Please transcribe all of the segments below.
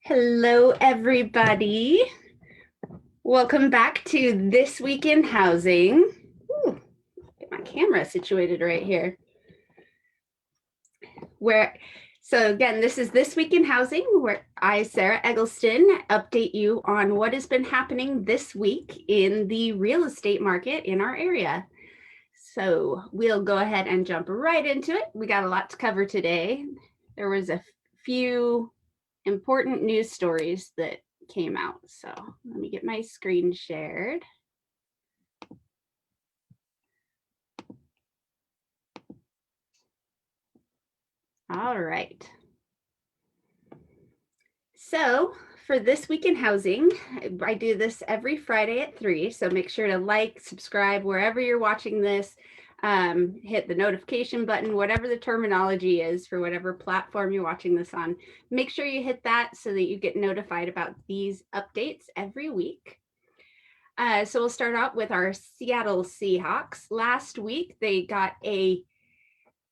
Hello, everybody. Welcome back to This Week in Housing. Ooh, get my camera situated right here. So again, this is This Week in Housing, where I, Sarah Eggleston, update you on what has been happening this week in the real estate market in our area. So we'll go ahead and jump right into it. We got a lot to cover today. There was a few important news stories that came out. So let me get my screen shared. All right. So for This Week in Housing, I do this every Friday at 3. So make sure to like, subscribe wherever you're watching this. Hit the notification button, whatever the terminology is for whatever platform you're watching this on. Make sure you hit that so that you get notified about these updates every week. So we'll start out with our Seattle Seahawks. Last week, they got a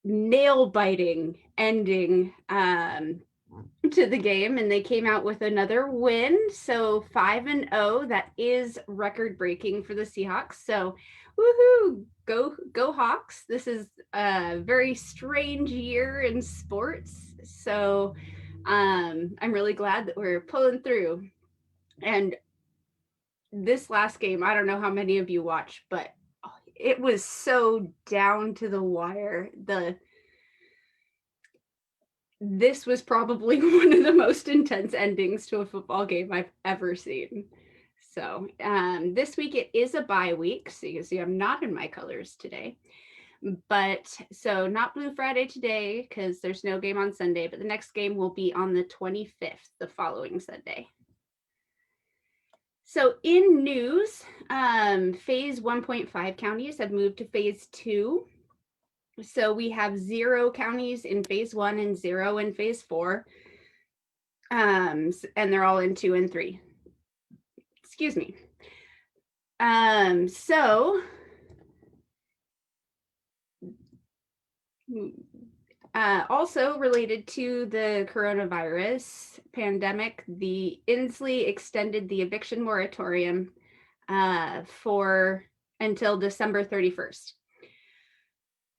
nail-biting ending to the game, and they came out with another win. So 5-0, that is record-breaking for the Seahawks. So woohoo, go Hawks. This is a very strange year in sports. So I'm really glad that we're pulling through. And this last game, I don't know how many of you watched, but it was so down to the wire. This was probably one of the most intense endings to a football game I've ever seen. So this week it is a bye week, so you can see I'm not in my colors today. But so not Blue Friday today because there's no game on Sunday, but the next game will be on the 25th, the following Sunday. So in news, phase 1.5 counties have moved to phase 2. So we have 0 counties in phase 1 and 0 in phase 4. And they're all in 2 and 3. Excuse me. Also related to the coronavirus pandemic, the Inslee extended the eviction moratorium for until December 31st.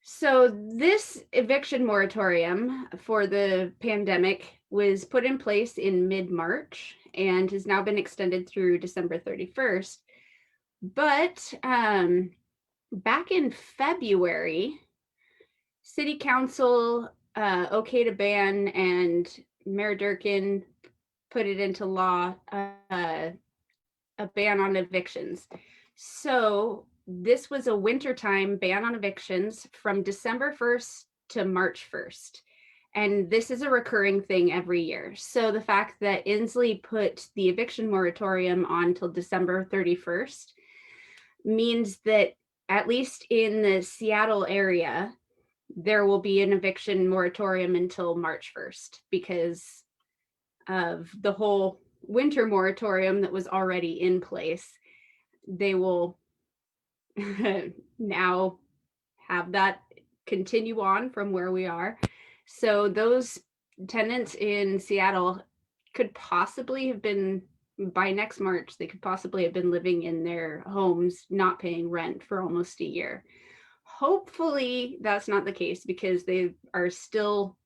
So this eviction moratorium for the pandemic was put in place in mid-March and has now been extended through December 31st. But back in February, City Council okayed a ban, and Mayor Durkin put it into law, a ban on evictions. So this was a wintertime ban on evictions from December 1st to March 1st. And this is a recurring thing every year. So the fact that Inslee put the eviction moratorium on till December 31st means that at least in the Seattle area, there will be an eviction moratorium until March 1st because of the whole winter moratorium that was already in place. They will now have that continue on from where we are. So those tenants in Seattle could possibly have been, by next March, they could possibly have been living in their homes, not paying rent for almost a year. Hopefully that's not the case because they are still,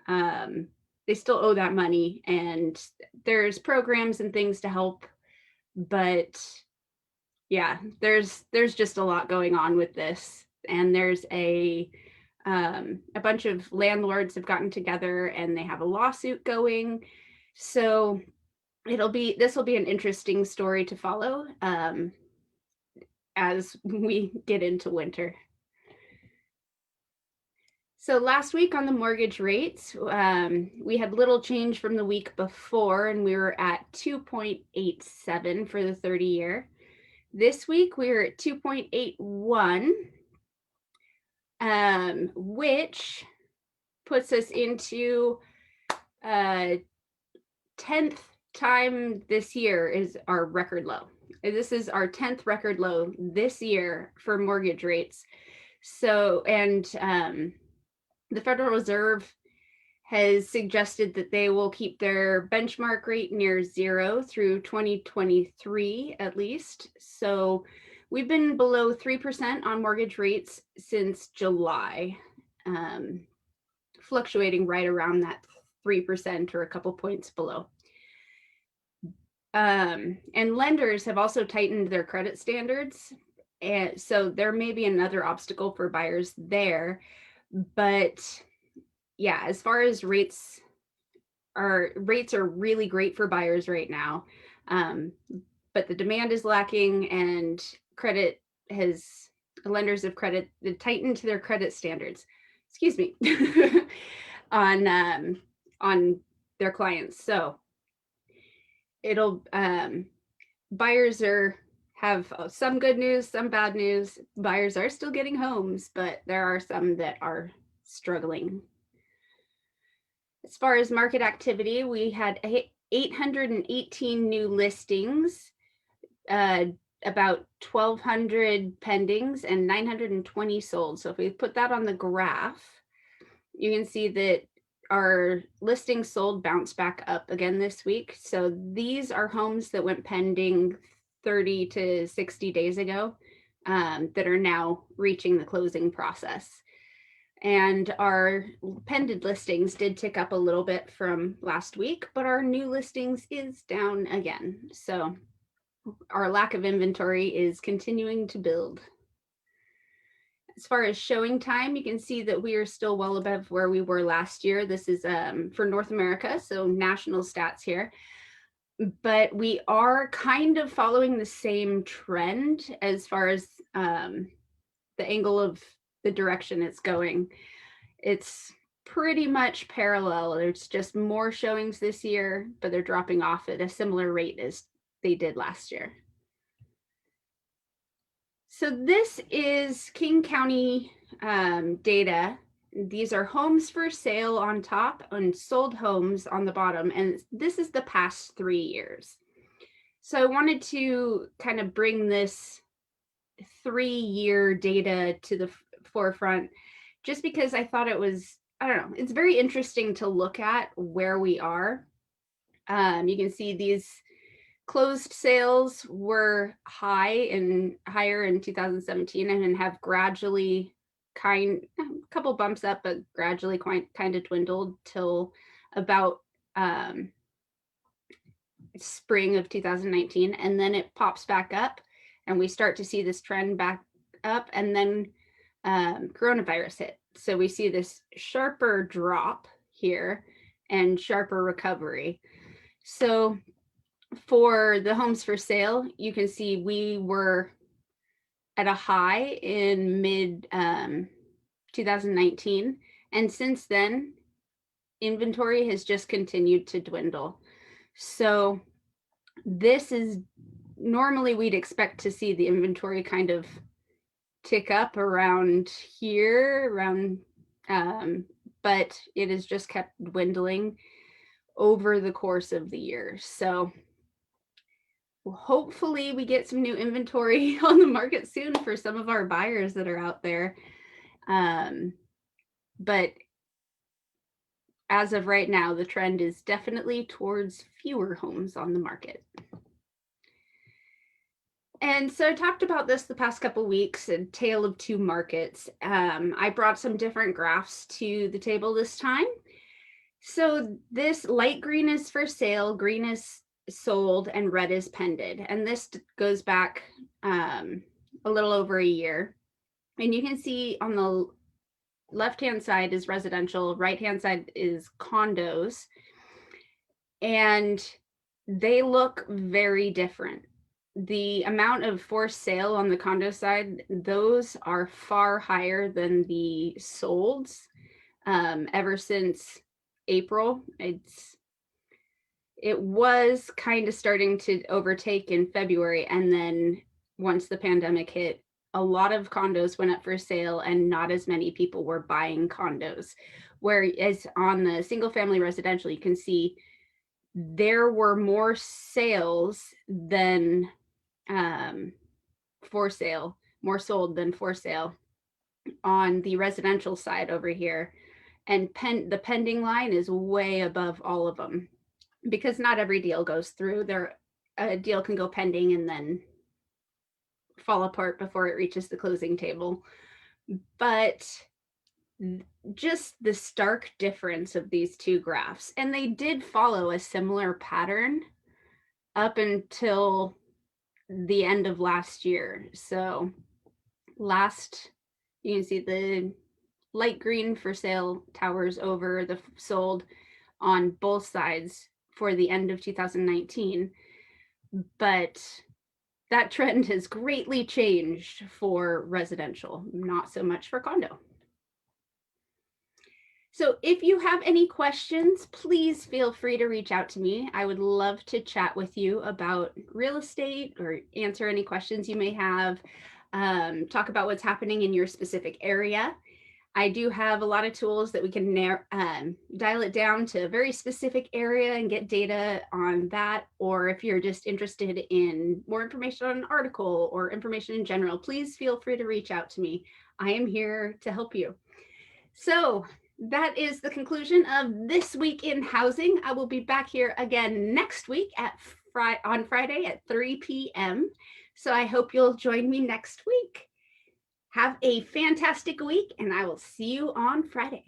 they still owe that money, and there's programs and things to help, but yeah, there's just a lot going on with this, and there's a bunch of landlords have gotten together and they have a lawsuit going. So this will be an interesting story to follow as we get into winter. So last week on the mortgage rates, we had little change from the week before, and we were at 2.87 for the 30-year. This week we were at 2.81, which puts us into 10th time this year is our record low. This is our 10th record low this year for mortgage rates. So, and the Federal Reserve has suggested that they will keep their benchmark rate near zero through 2023 at least. So we've been below 3% on mortgage rates since July, fluctuating right around that 3% or a couple points below. And lenders have also tightened their credit standards. And so there may be another obstacle for buyers there. But yeah, as far as rates are really great for buyers right now. But the demand is lacking, and lenders of credit tightened their credit standards, excuse me, on their clients. So it'll buyers have some good news, some bad news. Buyers are still getting homes, but there are some that are struggling. As far as market activity, we had 818 new listings, about 1,200 pendings, and 920 sold. So if we put that on the graph, you can see that our listings sold bounced back up again this week. So these are homes that went pending 30 to 60 days ago, that are now reaching the closing process. And our pended listings did tick up a little bit from last week, but our new listings is down again. So our lack of inventory is continuing to build. As far as showing time, you can see that we are still well above where we were last year. This is for North America, so national stats here. But we are kind of following the same trend as far as the angle of the direction it's going. It's pretty much parallel. There's just more showings this year, but they're dropping off at a similar rate as they did last year. So this is King County data. These are homes for sale on top and sold homes on the bottom. And this is the past 3 years. So I wanted to kind of bring this 3-year data to the forefront, just because I thought it was, I don't know, it's very interesting to look at where we are. You can see these closed sales were higher in 2017 and have gradually a couple bumps up, but gradually kind of dwindled till about spring of 2019. And then it pops back up and we start to see this trend back up, and then coronavirus hit. So we see this sharper drop here and sharper recovery. So for the homes for sale, you can see we were at a high in mid 2019. And since then, inventory has just continued to dwindle. So this is normally we'd expect to see the inventory kind of tick up around here, but it has just kept dwindling over the course of the year. So hopefully we get some new inventory on the market soon for some of our buyers that are out there. But as of right now, the trend is definitely towards fewer homes on the market. And so I talked about this the past couple of weeks, a tale of two markets. I brought some different graphs to the table this time. So this light green is for sale, green is sold, and red is pended. And this goes back a little over a year. And you can see on the left-hand side is residential, right-hand side is condos. And they look very different. The amount of for sale on the condo side, those are far higher than the solds. Ever since April, it was kind of starting to overtake in February, and then once the pandemic hit, a lot of condos went up for sale and not as many people were buying condos. Whereas on the single family residential, you can see there were more sales than for sale, more sold than for sale on the residential side over here. and the pending line is way above all of them, because not every deal goes through. A deal can go pending and then fall apart before it reaches the closing table. But just the stark difference of these two graphs, and they did follow a similar pattern up until the end of last year. So you can see the light green for sale towers over the sold on both sides for the end of 2019. But that trend has greatly changed for residential, not so much for condo. So if you have any questions, please feel free to reach out to me. I would love to chat with you about real estate or answer any questions you may have, talk about what's happening in your specific area. I do have a lot of tools that we can dial it down to a very specific area and get data on that. Or if you're just interested in more information on an article or information in general, please feel free to reach out to me. I am here to help you. So that is the conclusion of This Week in Housing. I will be back here again next week on Friday at 3 p.m. So I hope you'll join me next week. Have a fantastic week, and I will see you on Friday.